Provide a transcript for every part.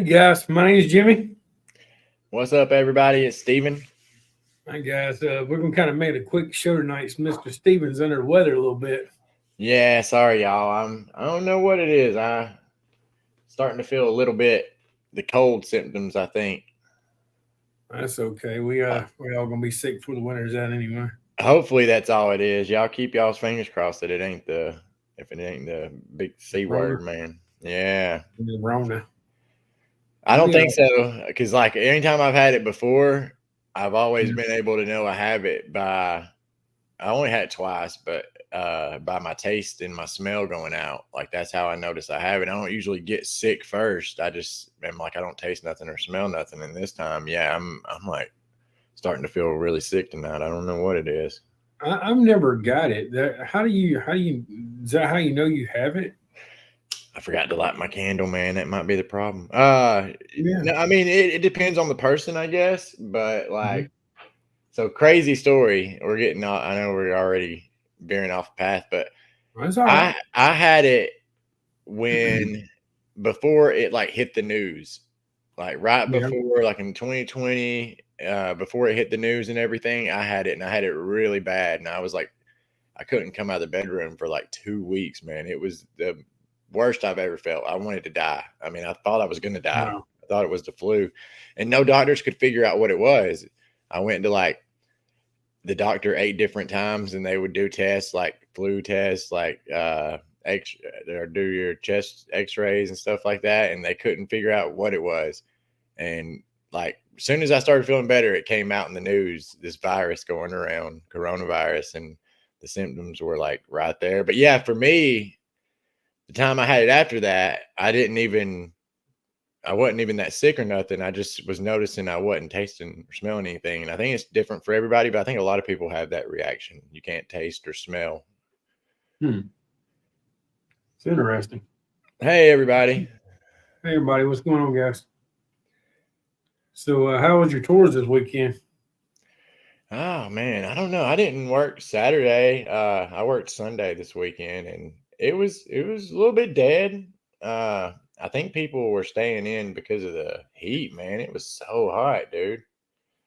guys, my name is Jimmy. What's up, everybody? It's Steven. Hi guys, we're gonna kind of make a quick show tonight. Mr. Stevens under the weather a little bit. Yeah, sorry, y'all. I don't know what it is. I starting to feel a little bit the cold symptoms, I think. That's okay. We all gonna be sick before the winter's out anyway. Hopefully that's all it is. Y'all keep y'all's fingers crossed that it ain't the if it ain't the big C Rona, word, man. Yeah. the Rona. I We'll don't be think all so. Cause like anytime I've had it before, I've always right. been able to know I have it by I only had it twice, but by my taste and my smell going out, like that's how I notice I have it. I don't usually get sick first. I just am like I don't taste nothing or smell nothing. And this time, yeah, I'm like starting to feel really sick tonight. I don't know what it is. I've never got it. How do you is that how you know you have it? I forgot to light my candle, man. That might be the problem. Yeah. No, I mean it depends on the person, I guess. But Mhm. like, so crazy story. We're getting. I know we're already veering off path, but That's all right. I had it when before it like hit the news, like right Yeah. before, like in 2020, before it hit the news and everything, I had it and I had it really bad. And I was like, I couldn't come out of the bedroom for like 2 weeks, man. It was the worst I've ever felt. I wanted to die. I mean, I thought I was going to die. Wow. I thought it was the flu, and no doctors could figure out what it was. I went to like the doctor 8 different times and they would do tests like flu tests, like X or do your chest x-rays and stuff like that, and they couldn't figure out what it was. And like as soon as I started feeling better, it came out in the news, this virus going around, coronavirus, and the symptoms were like right there. But yeah, for me, the time I had it after that, I wasn't even that sick or nothing. I just was noticing I wasn't tasting or smelling anything. And I think it's different for everybody, but I think a lot of people have that reaction. You can't taste or smell. Hmm. It's interesting. Hey, everybody. Hey everybody, what's going on, guys? So, how was your tours this weekend? Oh man, I don't know. I didn't work Saturday. I worked Sunday this weekend, and it was a little bit dead. I think people were staying in because of the heat, man. It was so hot, dude.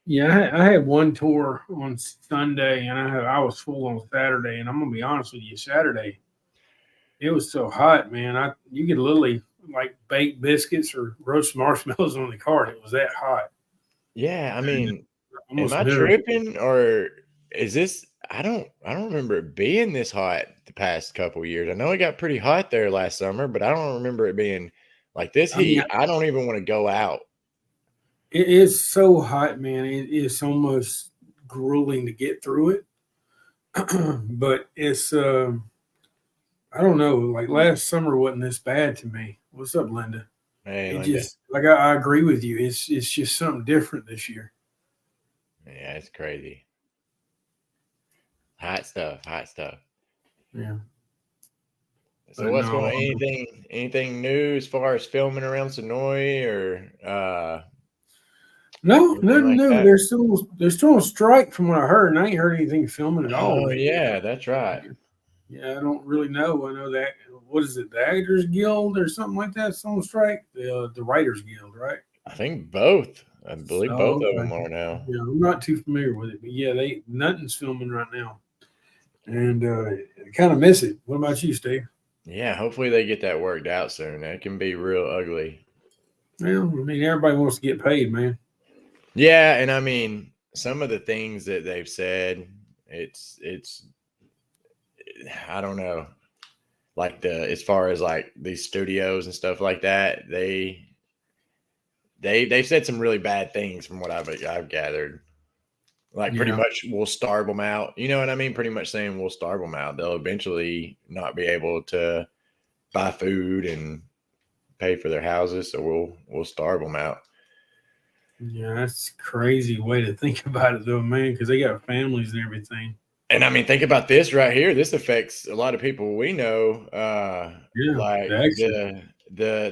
Yeah, I had one tour on Sunday, and I was full on Saturday. And I'm gonna be honest with you, Saturday it was so hot, man. You could literally like bake biscuits or roast marshmallows on the cart. It was that hot, Yeah, I and mean, am almost I miserable. tripping or is this I don't remember it being this hot the past couple years. I know it got pretty hot there last summer, but I don't remember it being like this I mean, heat. I don't even want to go out. it is so hot, man. It is almost grueling to get through it, but it's I don't know. Like last summer wasn't this bad to me. What's up, Linda? Hey, It Linda. just like I agree with you. It's just something different this year. Yeah, it's crazy. Hot stuff, hot stuff. Yeah, So but what's no. going anything new as far as filming around Sonoy or No, anything nothing like new. that? They're still on strike from what I heard, and I ain't heard anything filming at all. Oh Maybe. yeah, that's right. Yeah, I don't really know. I know that what is it, the Actors Guild or something like that's on strike. The Writers Guild, right? I think both. I believe both Oh, of okay. them are now. Yeah, I'm not too familiar with it, but yeah, they nothing's filming right now, and I kind of miss it. What about you, Steve? Yeah, hopefully they get that worked out soon. That can be real ugly. Well, I mean, everybody wants to get paid, man. Yeah, and I mean some of the things that they've said, it's I don't know, like the as far as like these studios and stuff like that, they've said some really bad things from what I've gathered. Like pretty Yeah, much we'll starve them out. You know what I mean? Pretty much saying we'll starve them out. They'll eventually not be able to buy food and pay for their houses, so we'll starve them out. yeah, that's a crazy way to think about it, though, man. Because they got families and everything. And I mean, think about this right here. This affects a lot of people we know. Yeah, Like the extras.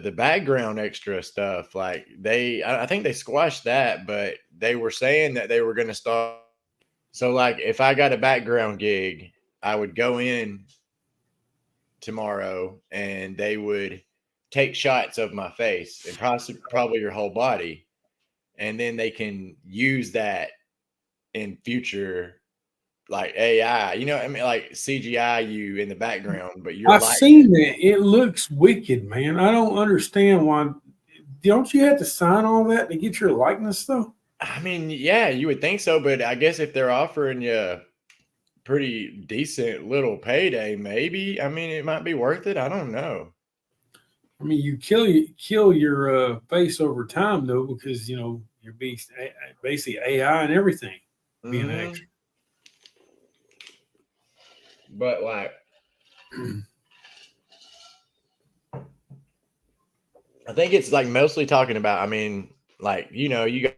the background extra stuff. Like I think they squashed that, but they were saying that they were going to start. So like, if I got a background gig, I would go in tomorrow and they would take shots of my face and probably your whole body, and then they can use that in future, like AI. You know, I mean, like CGI you in the background, but you're I've like, seen that. It looks wicked, man. I don't understand why. Don't you have to sign all that to get your likeness, though? I mean, yeah, you would think so, but I guess if they're offering you pretty decent little payday, maybe. I mean, it might be worth it. I don't know. I mean, you kill your face over time, though, because you're basically AI and everything being an Mhm. extra. But like, I think it's like mostly talking about, I mean, like, you got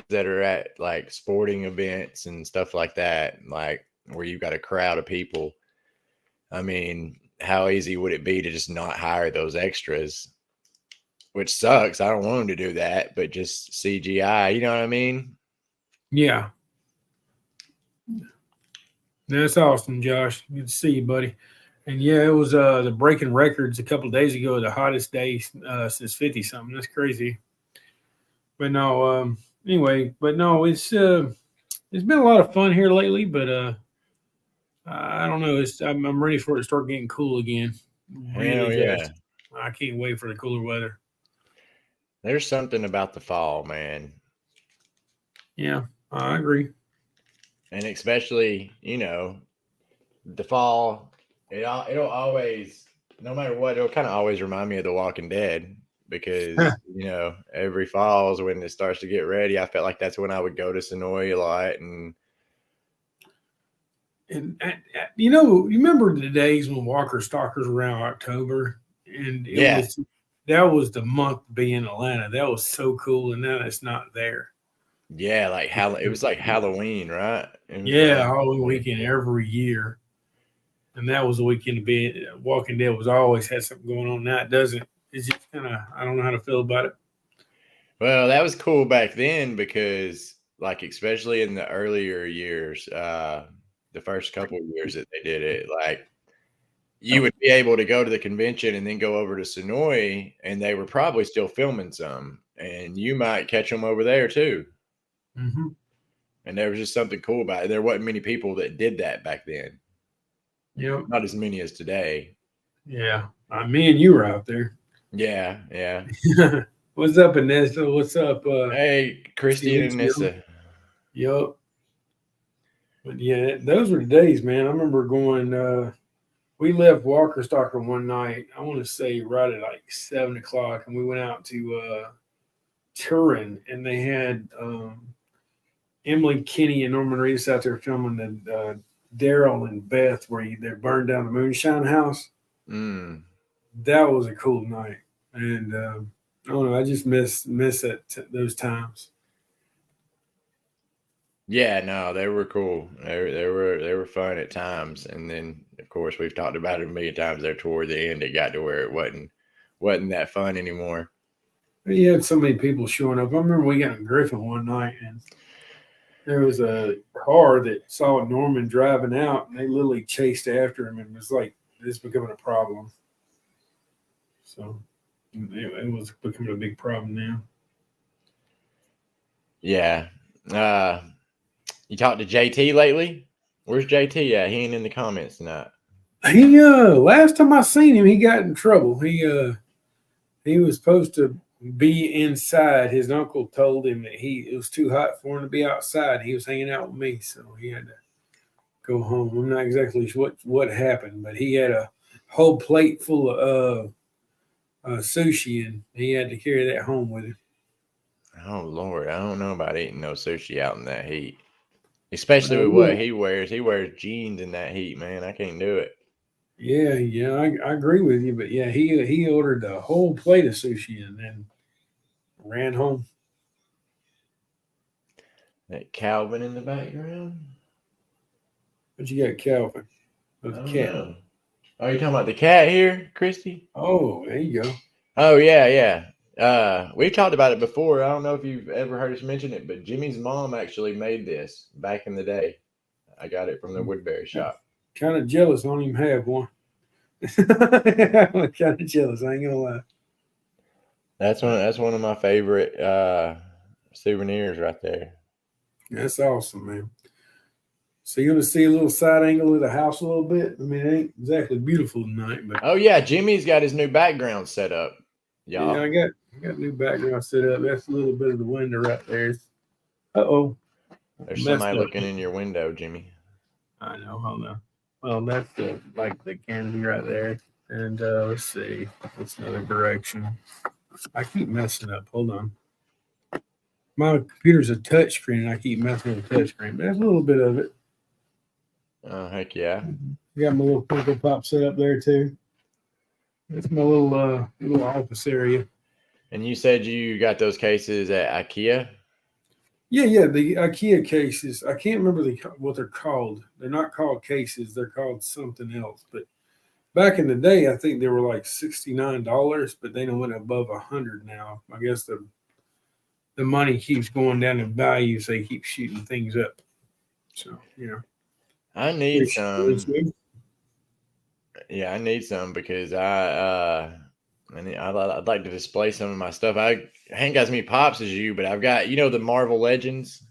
that are at like sporting events and stuff like that, like where you've got a crowd of people. I mean, how easy would it be to just not hire those extras? Which sucks. I don't want them to do that, but just CGI, you know what I mean? Yeah, that's awesome, Josh. Good to see you, buddy. And yeah, it was the breaking records a couple of days ago, the hottest day since 50 something. That's crazy. But no, anyway, but no, it's been a lot of fun here lately. But I don't know. I'm ready for it to start getting cool again. Really, Hell yeah. just I can't wait for the cooler weather. There's something about the fall, man. Yeah, I agree. And especially, the fall, it'll always, no matter what, it'll kind of always remind me of The Walking Dead because every fall is when it starts to get ready. I felt like that's when I would go to Sonoy a lot, and You remember the days when Walker Stalkers were around October, and yeah, that was the month to be in Atlanta. That was so cool, and now it's not there. yeah, like it was like Halloween, right? It was Yeah, around Halloween Halloween. weekend every year, and that was the weekend to be. Walking Dead was always had something going on. Now it doesn't. It's just kind of I don't know how to feel about it. Well, that was cool back then because, like, especially in the earlier years, the first couple of years that they did it, like, you would be able to go to the convention and then go over to Sonoy, and they were probably still filming some, and you might catch them over there too. Hmm. And there was just something cool about it. There wasn't many people that did that back then. Yep. Not as many as today. Yeah. Me and you were out there. Yeah, yeah. What's up, Anessa? What's up, Hey, Christy and Felixio? Anissa. Yep. But yeah, those were the days, man. I remember going. We left Walker Stalker one night. I want to say right at like 7 o'clock, and we went out to Turin, and they had Emily Kinney and Norman Reedus out there filming the Daryl and Beth where they burned down the Moonshine House. Mm. That was a cool night, and I don't know. I just miss those times. Yeah, no, they were cool. They were fun at times, and then of course we've talked about it a million times. There toward the end, it got to where it wasn't that fun anymore. You had so many people showing up. I remember we got in Griffin one night, and there was a car that saw Norman driving out, and they literally chased after him, and it was like this becoming a problem. So it was becoming a big problem now. Yeah. You talked to JT lately? Where's JT at? He ain't in the comments tonight. He last time I seen him, he got in trouble. He was supposed to be inside. His uncle told him that it was too hot for him to be outside. He was hanging out with me, so he had to go home. I'm not exactly sure what happened, but he had a whole plate full of sushi, and he had to carry that home with him. Oh Lord, I don't know about eating no sushi out in that heat. Especially with what Well, he wears. He wears jeans in that heat, man. I can't do it. yeah, I agree with you, but yeah, he ordered a whole plate of sushi and then ran home. That Calvin in the background? But you got Calvin I with the don't cat. know. Oh, you talking about the cat here, Christy? Oh, there you go. Oh yeah, yeah. We've talked about it before. I don't know if you've ever heard us mention it, but Jimmy's mom actually made this back in the day. I got it from the Woodbury shop. Kind of jealous. I don't even have one. I'm kind of jealous. I ain't gonna lie. That's one of my favorite souvenirs right there. That's awesome, man. So you're gonna see a little side angle of the house a little bit. I mean, it ain't exactly beautiful tonight, but Oh yeah, Jimmy's got his new background set up. yeah, Y'all. I got new background set up. That's a little bit of the window right there. Uh-oh. There's Messed somebody up. looking in your window, Jimmy. I know, hold on. Well, that's like the candy right there. And let's see. What's another direction? I keep messing up. Hold on. My computer's a touch screen and I keep messing with the touch screen. But there's a little bit of it. Oh heck yeah. Got my little Funko Pop set up there too. That's my little office area. And you said you got those cases at IKEA? Yeah, the IKEA cases. I can't remember what they're called. They're not called cases. They're called something else. But back in the day, I think they were like $69, but they don't went above $100 now. I guess the money keeps going down in value, so they keep shooting things up. So I need some. Yeah, I need some because I'd like to display some of my stuff. I ain't got as many pops as you, but I've got the Marvel Legends.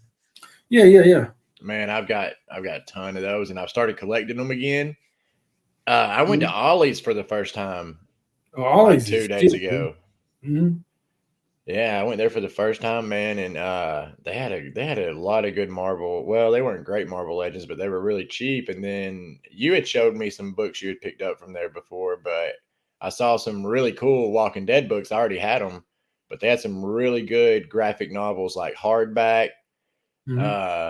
Yeah. Man, I've got a ton of those, and I've started collecting them again. I went to Ollie's for the first time. Ollie's 2 days ago. Mm-hmm. Yeah, I went there for the first time, man, and they had a lot of good Marvel. Well, they weren't great Marvel Legends, but they were really cheap. And then you had showed me some books you had picked up from there before, but I saw some really cool Walking Dead books. I already had them, but they had some really good graphic novels, like hardback,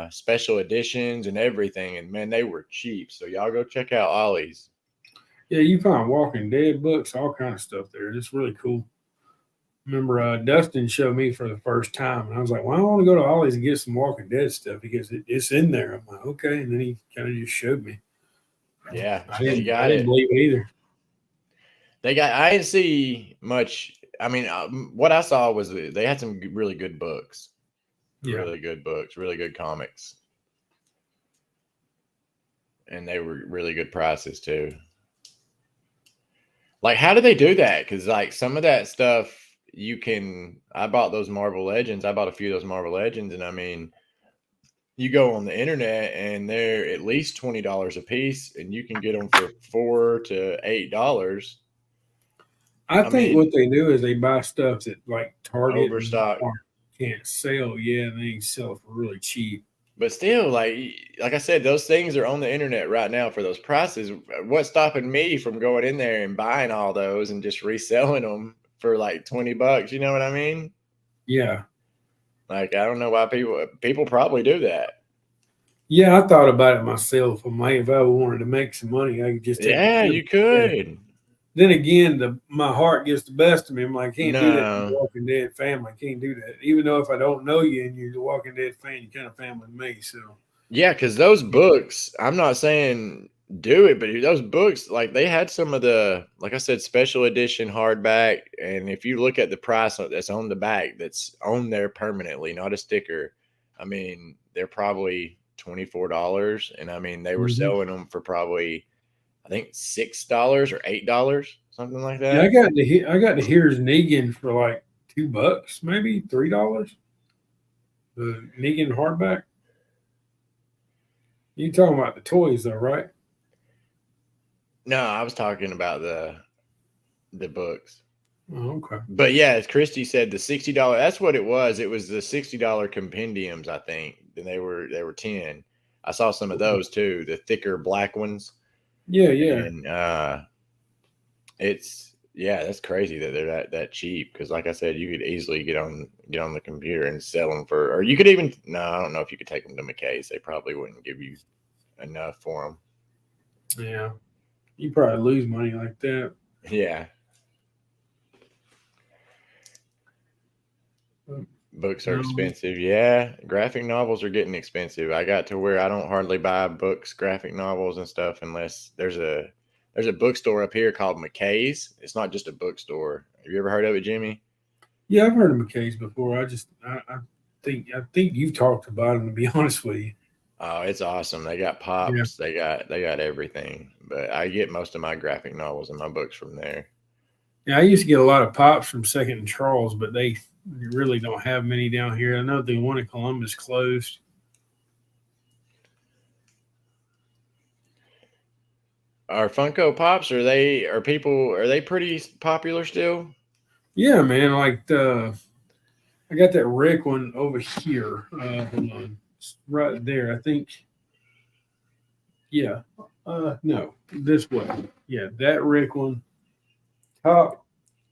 special editions, and everything. And man, they were cheap. So y'all go check out Ollie's. Yeah, you find Walking Dead books, all kind of stuff there. It's really cool. Remember, Dustin showed me for the first time, and I was like, "Well, I want to go to Ollie's and get some Walking Dead stuff because it's in there." I'm like, "Okay," and then he kind of just showed me. Yeah, I didn't believe it either. I didn't see much. I mean, what I saw was they had some really good books. Yeah. Really good books, really good comics. And they were really good prices too. Like, how do they do that? Because like some of that stuff I bought those Marvel Legends. I bought a few of those Marvel Legends, and I mean, you go on the internet and they're at least $20 a piece, and you can get them for $4 to $8. I think what they do is they buy stuff that like Target overstock can't sell. Yeah, and they sell it for really cheap. But still, like I said, those things are on the internet right now for those prices. What's stopping me from going in there and buying all those and just reselling them for like $20? You know what I mean? Yeah. Like, I don't know why people probably do that. Yeah, I thought about it myself. I'm like, if I wanted to make some money, I could just you could. Then again, my heart gets the best of me. I'm like, can't do that to the No. Walking Dead family. I can't do that. Even though if I don't know you and you're the Walking Dead fan, you're kind of family to me. So Yeah, because those books, I'm not saying do it, but those books, like they had some of the, like I said, special edition hardback. And if you look at the price that's on the back, that's on there permanently, not a sticker, I mean, they're probably $24. And I mean, they were selling them for probably, I think $6 or $8, something like that. yeah, I got to hear Negan for like $2, maybe $3. The Negan hardback. You talking about the toys though, right? No, I was talking about the books. Oh, okay. But yeah, as Christy said, the $60, that's what it was. It was the $60 compendiums, I think. And they were 10. I saw some of those too, the thicker black ones. Yeah. And that's crazy that they're that cheap. Because like I said, you could easily get on the computer and sell them or you could even, no, I don't know if you could take them to McKay's. They probably wouldn't give you enough for them. Yeah. You probably lose money like that. Yeah. Books are expensive. Yeah. Graphic novels are getting expensive. I got to where I don't hardly buy books, graphic novels and stuff unless there's a bookstore up here called McKay's. It's not just a bookstore. Have you ever heard of it, Jimmy? Yeah, I've heard of McKay's before. I think you've talked about them, to be honest with you. Oh, it's awesome. They got pops. Yeah. They got everything. But I get most of my graphic novels and my books from there. Yeah, I used to get a lot of pops from Second and Charles, but they really don't have many down here. I know the one in Columbus closed. Are Funko Pops? Are they pretty popular still? Yeah, man. Like I got that Rick one over here. Hold on, it's right there. I think. Yeah. No, this way. Yeah, that Rick one. Top.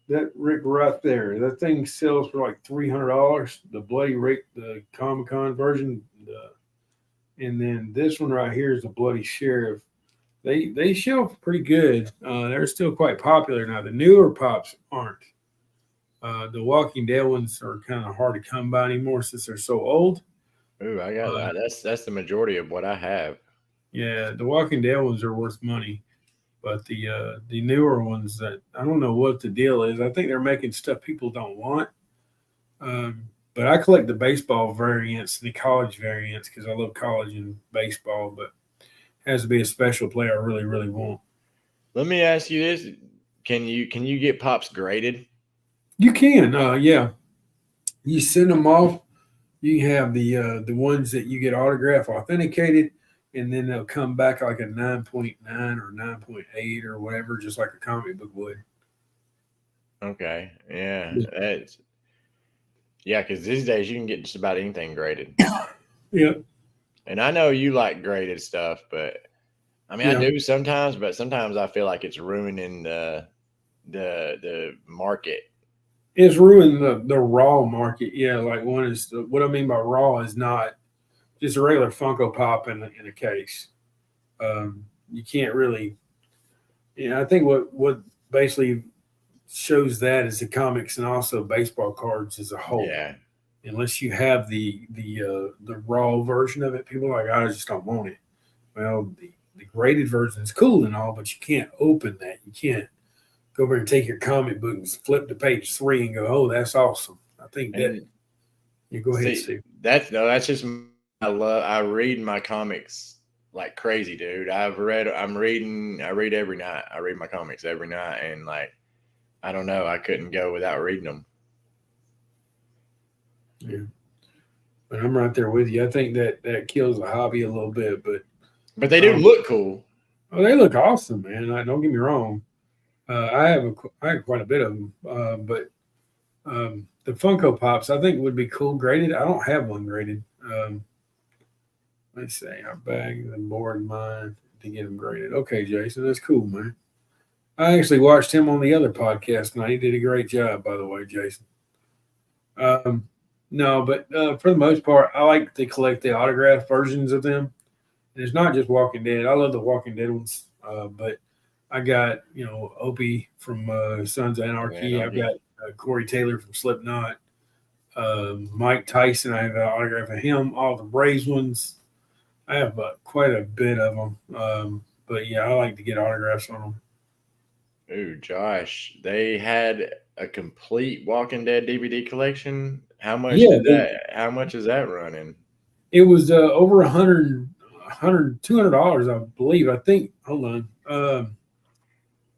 That Rick right there. That thing sells for like $300. The Bloody Rick, the Comic Con version. And then this one right here is the Bloody Sheriff. They shelf pretty good. They're still quite popular now. The newer pops aren't. The Walking Dead ones are kind of hard to come by anymore since they're so old. Ooh, I got Uh, that. That's the majority of what I have. yeah, the Walking Dead ones are worth money, but the newer ones that I don't know what the deal is. I think they're making stuff people don't want. But I collect the baseball variants, the college variants, because I love college and baseball. But it has to be a special player I really, really want. Let me ask you this: can you get Pops graded? You can, yeah. You send them off. You have the ones that you get autograph authenticated, and then they'll come back like a 9.9 or 9.8 or whatever, just like a comic book would. Okay, yeah, Yeah. that's yeah. Because these days you can get just about anything graded, Yeah. and I know you like graded stuff, but I mean I Yeah. do sometimes, but sometimes I feel like it's ruining the market. It's ruined the raw market. Yeah, like one is what I mean by raw is not just a regular Funko Pop in a case. You can't really. I think what basically shows that is the comics and also baseball cards as a whole. Yeah, Unless you have the raw version of it, people are like, I just don't want it. Well, the graded version is cool and all, but you can't open that. You can't go over and take your comic book and flip to page 3 and go, oh, that's awesome. I think that and you go ahead, see Steve. that's just I read my comics like crazy, dude. I read every night. I read my comics every night, and like I don't know, I couldn't go without reading them. Yeah. But I'm right there with you. I think that kills the hobby a little bit, but But they do um, look cool. oh, they look awesome, man. Don't get me wrong. I have quite a bit of them, but the Funko Pops I think would be cool graded. I don't have one graded. Let's see, our bag and board mine to get them graded. Okay, Jason, that's cool, man. I actually watched him on the other podcast tonight. He did a great job, by the way, Jason. Um, no, but for the most part, I like to collect the autograph versions of them. And it's not just Walking Dead. I love the Walking Dead ones, but I got Opie from Sons of Anarchy. I've got Corey Taylor from Slipknot. Mike Tyson. I have an autograph of him. All the Braves ones. I have quite a bit of them. But yeah, I like to get autographs on them. Ooh, Josh, they had a complete Walking Dead DVD collection. Yeah, How much is that running? it was over $200, I believe. I think. Hold on.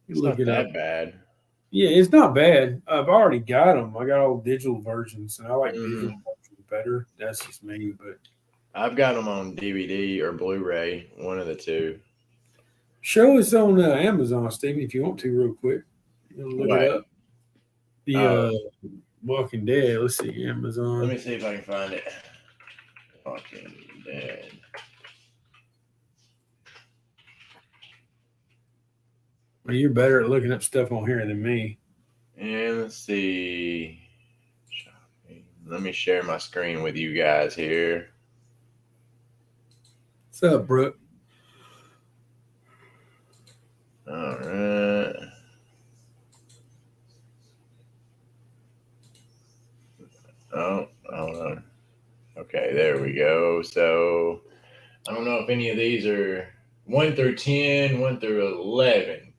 It's Look not it up. that bad. Yeah, it's not bad. I've already got them. I got all digital versions, and I like digital Mhm. versions better. That's just me. But I've got them on DVD or Blu-ray, one of the two. show us on Amazon, Stevie, if you want to, real quick. Look it What? up. The Oh, Walking Dead. Let's see, let Amazon. me see if I can find it. Walking Dead. Well, you're better at looking up stuff on here than me. And let's see. Let me share my screen with you guys here. What's up, Brooke? All right. Oh, hold on. Okay, there we go. So I don't know if any of these are 1 through 10, 1 through 11.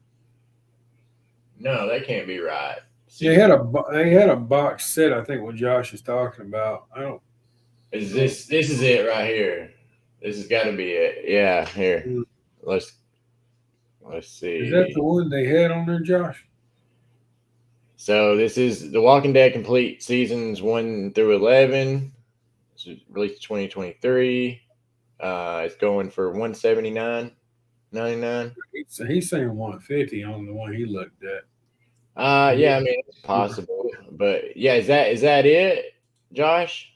No, that can't be right. They See, had a box set. I think what Josh is talking about. I don't. is this is it right here? This has got to be it. Yeah, here. Let's Is that the see. one they had on there, Josh? So this is The Walking Dead Complete seasons 1 through 11. This was released 2023. It's going for $179.99. He's saying 150 on the one he looked at. Yeah, I mean it's possible, but yeah, is that it, Josh?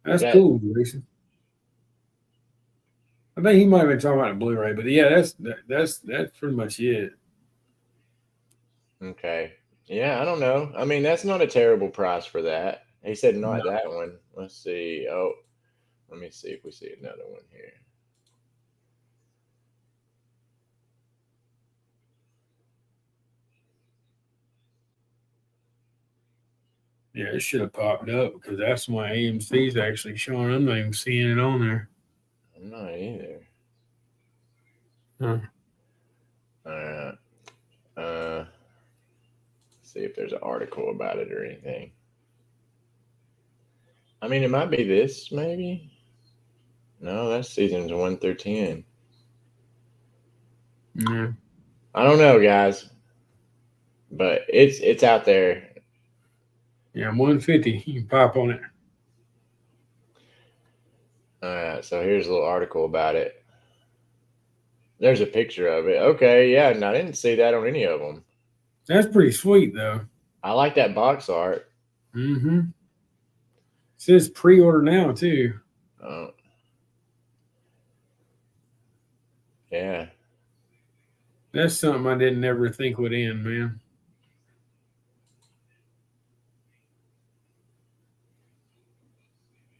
That's cool, Jason. I think he might have been talking about a Blu-ray, but yeah, that's pretty much it. Okay. Yeah, I don't know. I mean, that's not a terrible price for that. He said not No. that one. Let's see. Oh, let me see if we see another one here. Yeah, it should have popped up because that's why AMC's actually showing. I'm not even seeing it on there. I'm not either. Huh. All right. See if there's an article about it or anything. I mean, it might be this, maybe. No, that's seasons 1 through 10. Yeah. I don't know, guys, but it's out there. Yeah, 150. You can pop on it. All right, so here's a little article about it. There's a picture of it. Okay, yeah, and I didn't see that on any of them. That's pretty sweet, though. I like that box art. Mm-hmm. It says pre-order now too. Oh, yeah. That's something I didn't ever think would end, man.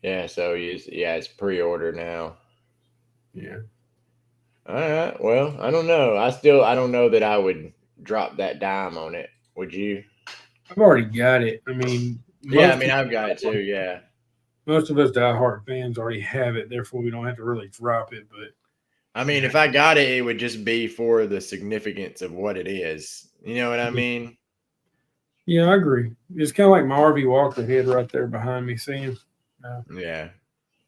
Yeah, so it's pre-order now. Yeah. All right. Well, I don't know. I don't know that I would drop that dime on it. Would you? I've already got it. I mean, Yeah, I mean, I've got it too. Yeah. most of us diehard fans already have it, therefore we don't have to really drop it. But I mean, if I got it, it would just be for the significance of what it is. You know what I mean? yeah, I agree. It's kind of like my RV Walker head right there behind me, seeing. Yeah.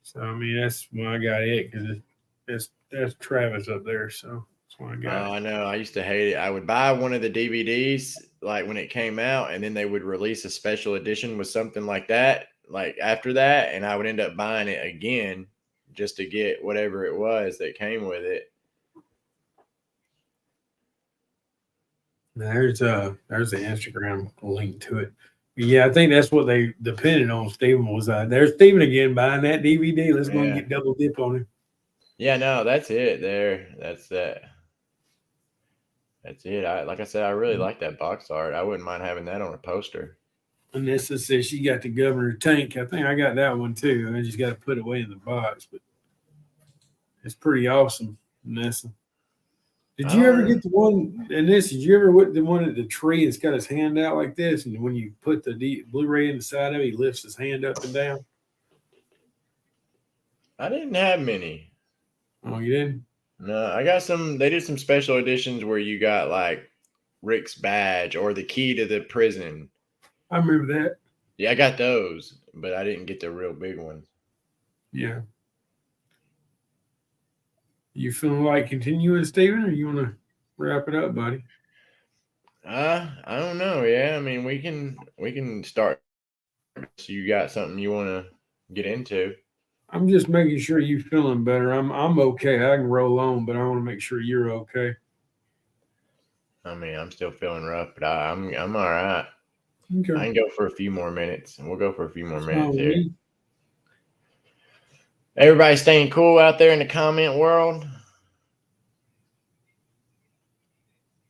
So I mean, that's why I got it because that's Travis up there. So that's why I got Oh, it. I know. I used to hate it. I would buy one of the DVDs like when it came out, and then they would release a special edition with something like that, like after that, and I would end up buying it again just to get whatever it was that came with it. There's the Instagram link to it. Yeah, I think that's what they depended on. Steven was there's Steven again buying that DVD. Let's go and Yeah. get double dip on him. Yeah, no, that's it there. That's that. That's it. Like I said, I really like that box art. I wouldn't mind having that on a poster. Anessa says she got the Governor tank. I think I got that one too. I just got to put it away in the box, but it's pretty awesome, Anessa. Did you ever get the one? And this, did you ever with the one at the tree? It's got his hand out like this, and when you put the Blu-ray in the side of it, he lifts his hand up and down. I didn't have many. Oh, you didn't? No, I got some. They did some special editions where you got like Rick's badge or the key to the prison. I remember that. Yeah, I got those, but I didn't get the real big ones. Yeah. You feeling like continuing, Steven, or you want to wrap it up, buddy? I don't know. Yeah, I mean, we can start. So you got something you want to get into? I'm just making sure you feeling better. I'm okay. I can roll on, but I want to make sure you're okay. I mean, I'm still feeling rough, but I'm all right. Okay. I can go for a few more minutes, and we'll go for a few more minutes here. Everybody staying cool out there in the comment world?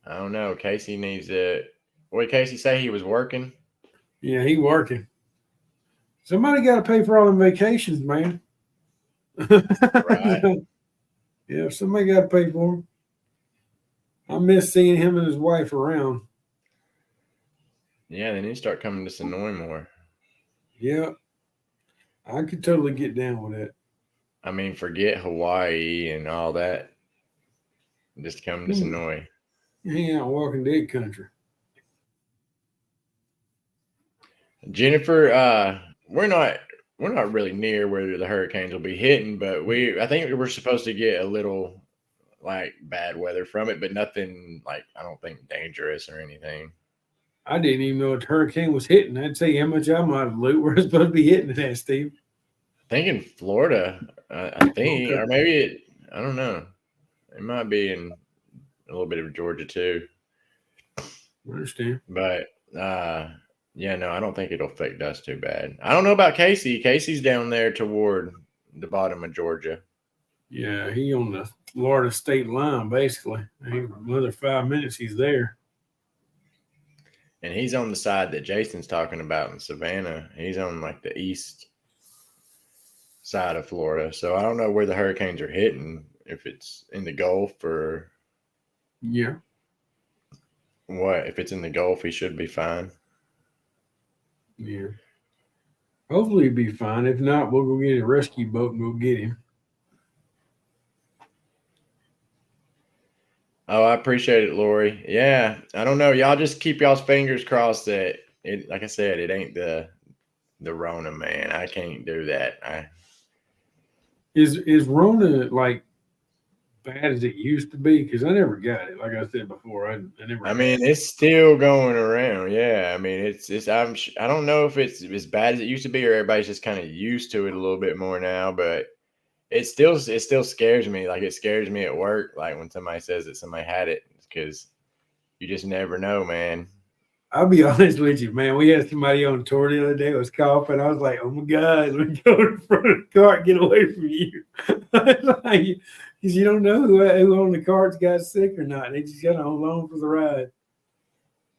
I don't know. Casey needs to. What did Casey say? He was working? Yeah, he working. Somebody got to pay for all them vacations, man. Right. Yeah, somebody got to pay for them. I miss seeing him and his wife around. Yeah, they need to start coming to Sonoy more. Yeah, I could totally get down with it. I mean, forget Hawaii and all that. Just come to Sonoy. Hang out in Walking Dead country. Jennifer, we're not really near where the hurricanes will be hitting, but I think we're supposed to get a little like bad weather from it, but nothing like I don't think dangerous or anything. I didn't even know a hurricane was hitting. I'd say how much I'm out of the loop. We're supposed to be hitting that, Steve. I think in Florida, I think, Okay. or maybe I don't know. It might be in a little bit of Georgia too, I understand. but yeah, no, I don't think it'll affect us too bad. I don't know about Casey. Casey's down there toward the bottom of Georgia. Yeah, he on the Florida state line, basically. Another 5 minutes, he's there. And he's on the side that Jason's talking about in Savannah. He's on like the east side of Florida. So I don't know where the hurricanes are hitting, if it's in the Gulf or Yeah. what. If it's in the Gulf, he should be fine. Yeah. Hopefully he'll be fine. If not, we'll go get a rescue boat and go get him. Oh, I appreciate it, Lori. Yeah, I don't know. Y'all just keep y'all's fingers crossed that it. Like I said, it ain't the Rona, man. I can't do that. Is Rona like bad as it used to be? Because I never got it. Like I said before, I never. I mean, it's still going around. Yeah, I mean, I don't know if it's as bad as it used to be, or everybody's just kind of used to it a little bit more now. But it still scares me. Like it scares me at work. Like when somebody says that somebody had it, because you just never know, man. I'll be honest with you, man. We had somebody on tour the other day was coughing. I was like, "Oh my God, let me go in front of the cart, get away from you." Like, because you don't know who on the cart's got sick or not. They just got on along for the ride.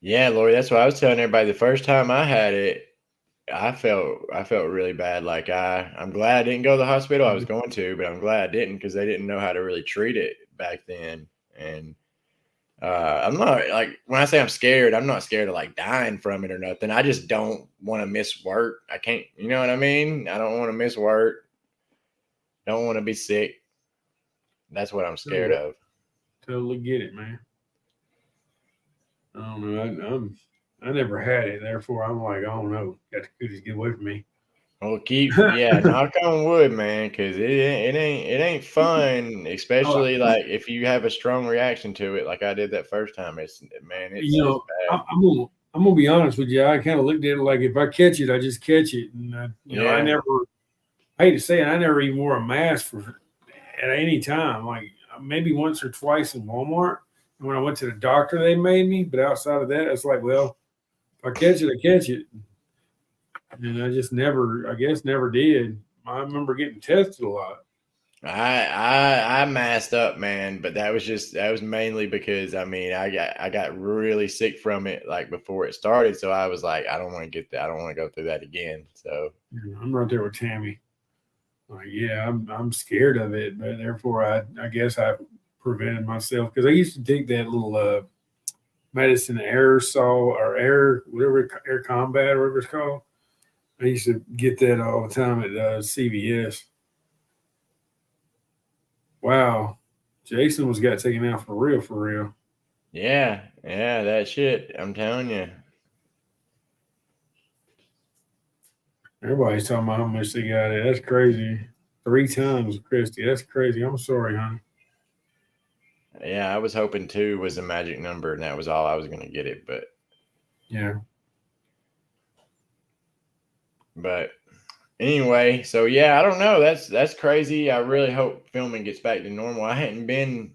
Yeah, Lori, that's what I was telling everybody. The first time I had it, I felt really bad. Like I'm glad I didn't go to the hospital. I was going to, but I'm glad I didn't because they didn't know how to really treat it back then. And I'm not like when I say I'm scared, I'm not scared of like dying from it or nothing. I just don't want to miss work. I can't, you know what I mean? I don't want to miss work. Don't want to be sick. That's what I'm scared of. Totally get it, man. I don't know. I never had it, therefore I'm like, I don't know. Got the cooties get away from me. Well, knock on wood, man, because it ain't fun, Oh, especially like if you have a strong reaction to it, like I did that first time. It's you it's know, bad. I'm gonna be honest with you. I kind of looked at it like if I catch it, I just catch it, and I Yeah, never. I hate to say it, I never even wore a mask for at any time. Like maybe once or twice in Walmart. And when I went to the doctor, they made me. But outside of that, it's like, well, if I catch it, I catch it. And I just never, I guess, never did. I remember getting tested a lot. I masked up, man, but that was mainly because I got really sick from it like before it started, so I was like, I don't want to get that. I don't want to go through that again. So I'm right there with Tammy. Like, yeah, I'm scared of it, but therefore, I guess I prevented myself because I used to take that little medicine aerosol or air whatever air combat or whatever it's called. I used to get that all the time at CVS. Wow, Jason was got taken out for real, for real. yeah, that shit. I'm telling you. Everybody's talking about how much they got it. That's crazy. 3 times, Christy. That's crazy. I'm sorry, honey. Yeah, I was hoping 2 was a magic number, and that was all I was going to get it. Yeah. But anyway, so yeah, I don't know. That's crazy. I really hope filming gets back to normal. I hadn't been.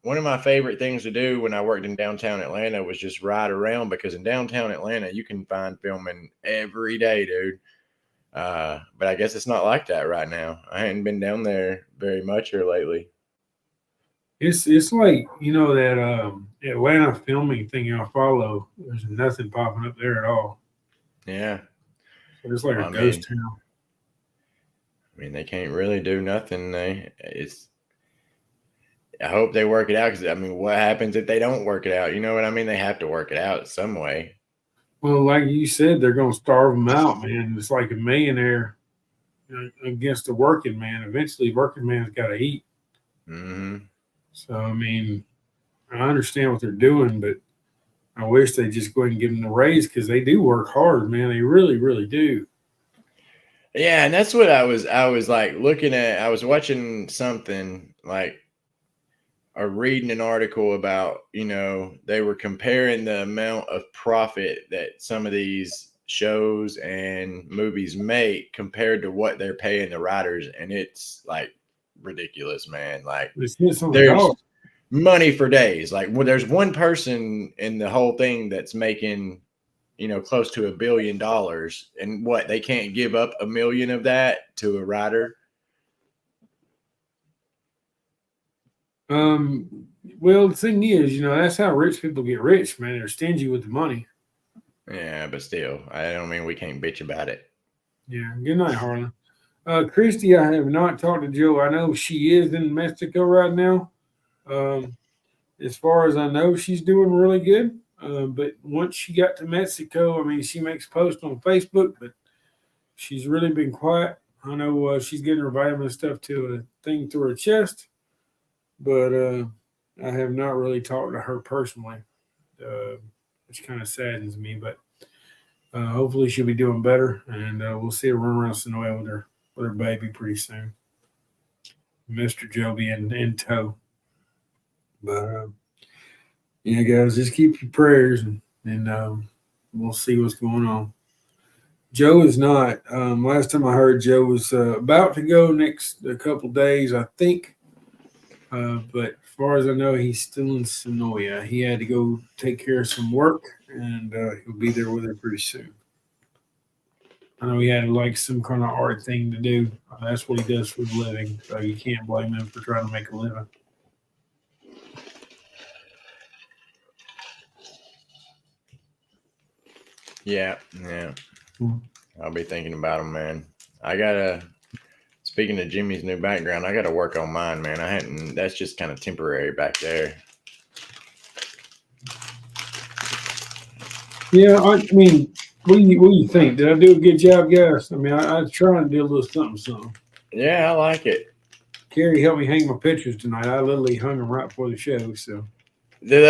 One of my favorite things to do when I worked in downtown Atlanta was just ride around because in downtown Atlanta you can find filming every day, dude. But I guess it's not like that right now. I hadn't been down there very much here lately. It's like that Atlanta filming thing I follow. There's nothing popping up there at all. Yeah. So it's like Well, a ghost town. they can't really do nothing. I hope they work it out because what happens if they don't work it out? You know what I mean? They have to work it out some way. Well, like you said, they're going to starve them out, man. It's like a millionaire against a working man. Eventually, working man's got to eat. Mm-hmm. So, I understand what they're doing, but I wish they just go ahead and give them the raise because they do work hard, man. They really, really do. Yeah, and that's what I was like looking at. I was watching something like reading an article about, they were comparing the amount of profit that some of these shows and movies make compared to what they're paying the writers, and it's like ridiculous, man. Like there's money for days. Like there's one person in the whole thing that's making close to $1 billion, and what, they can't give up $1 million of that to a writer. Well, the thing is, that's how rich people get rich, man. They're stingy with the money. Yeah, but still, I don't mean we can't bitch about it. Yeah. Good night, Harlan. Christy, I have not talked to Joe. I know she is in Mexico right now. As far as I know, she's doing really good. But once she got to Mexico, I mean, she makes posts on Facebook, but she's really been quiet. I know she's getting her vitamin stuff to a thing through her chest, but I have not really talked to her personally, which kind of saddens me. But hopefully she'll be doing better, and we'll see her run around Sonoya with her baby pretty soon. Mr. Joby in tow. But yeah, guys, just keep your prayers, and we'll see what's going on. Joe is not. Last time I heard, Joe was about to go next a couple days, I think. But as far as I know, he's still in Sonoya. He had to go take care of some work, and he'll be there with her pretty soon. I know he had like some kind of art thing to do. That's what he does for a living, so you can't blame him for trying to make a living. Yeah. I'll be thinking about him, man. Speaking of Jimmy's new background, I gotta work on mine, man. That's just kind of temporary back there. Yeah, I mean, what do you think? Did I do a good job, guys? I mean, I trying to do a little something. Yeah, I like it. Carrie helped me hang my pictures tonight. I literally hung them right before the show. So, do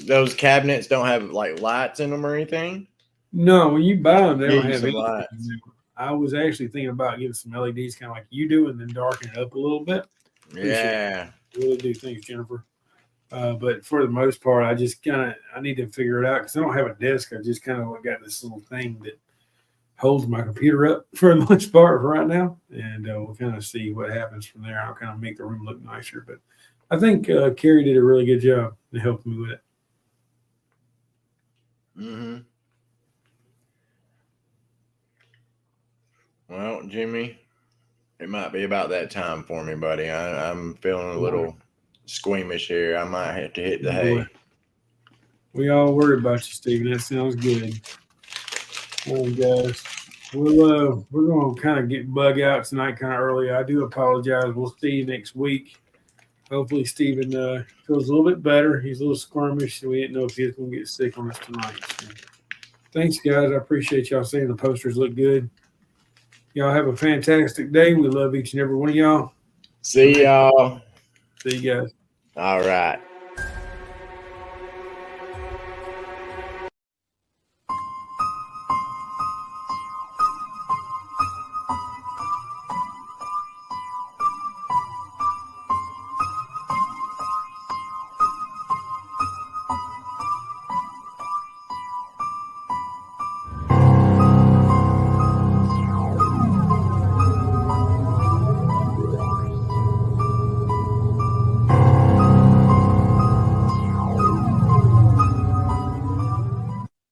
those cabinets don't have like lights in them or anything? No, when you buy them, they don't have any lights. I was actually thinking about getting some LEDs, kind of like you do, and then darken it up a little bit. Yeah, really do. Thanks, Jennifer. But for the most part, I just I need to figure it out because I don't have a desk. I just kind of got this little thing that holds my computer up for the most part right now, and we'll kind of see what happens from there. I'll kind of make the room look nicer, but I think Carrie did a really good job to help me with it. Mm-hmm. Well, Jimmy, it might be about that time for me, buddy. I'm feeling a little squeamish here. I might have to hit the hay. We all worry about you, Stephen. That sounds good. Well, guys, we're going to kind of get bug out tonight kind of early. I do apologize. We'll see you next week. Hopefully, Stephen feels a little bit better. He's a little squirmish, so we didn't know if he was going to get sick on us tonight. So, thanks, guys. I appreciate y'all saying the posters look good. Y'all have a fantastic day. We love each and every one of y'all. See y'all. See you guys. All right.